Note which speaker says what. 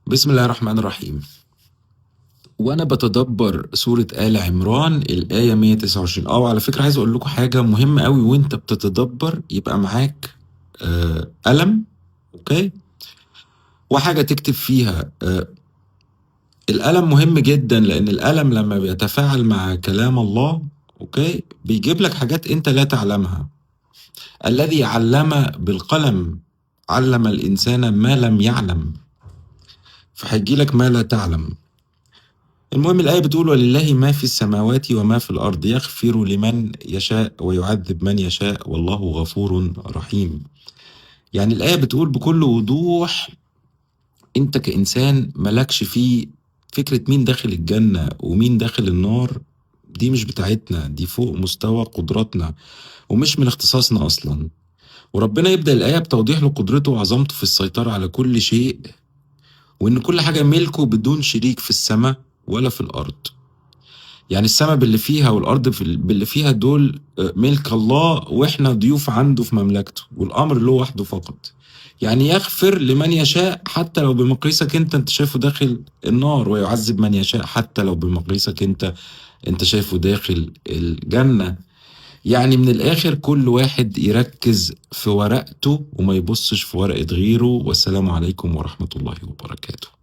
Speaker 1: بسم الله الرحمن الرحيم. وانا بتدبر سورة آل عمران الآية 129. وعلى فكرة عايز اقول لكم حاجة مهمة قوي، وانت بتتدبر يبقى معاك قلم، اوكي، وحاجة تكتب فيها. القلم مهم جدا، لان القلم لما بيتفاعل مع كلام الله، اوكي، بيجيب لك حاجات انت لا تعلمها. الذي علم بالقلم علم الانسان ما لم يعلم، فهيجي لك ما لا تعلم. المهم الآية بتقول: ولله ما في السماوات وما في الأرض يغفر لمن يشاء ويعذب من يشاء والله غفور رحيم. يعني الآية بتقول بكل وضوح أنت كإنسان ملكش فيه فكرة مين داخل الجنة ومين داخل النار. دي مش بتاعتنا، دي فوق مستوى قدراتنا ومش من اختصاصنا أصلا. وربنا يبدأ الآية بتوضيح له قدرته وعظمته في السيطرة على كل شيء، وإن كل حاجة ملكه بدون شريك في السماء ولا في الأرض. يعني السماء باللي فيها والأرض باللي فيها دول ملك الله، وإحنا ضيوف عنده في مملكته، والأمر له وحده فقط. يعني يغفر لمن يشاء حتى لو بمقيسك انت شايفه داخل النار، ويعذب من يشاء حتى لو بمقيسك انت شايفه داخل الجنة. يعني من الآخر كل واحد يركز في ورقته وما يبصش في ورقة غيره. والسلام عليكم ورحمة الله وبركاته.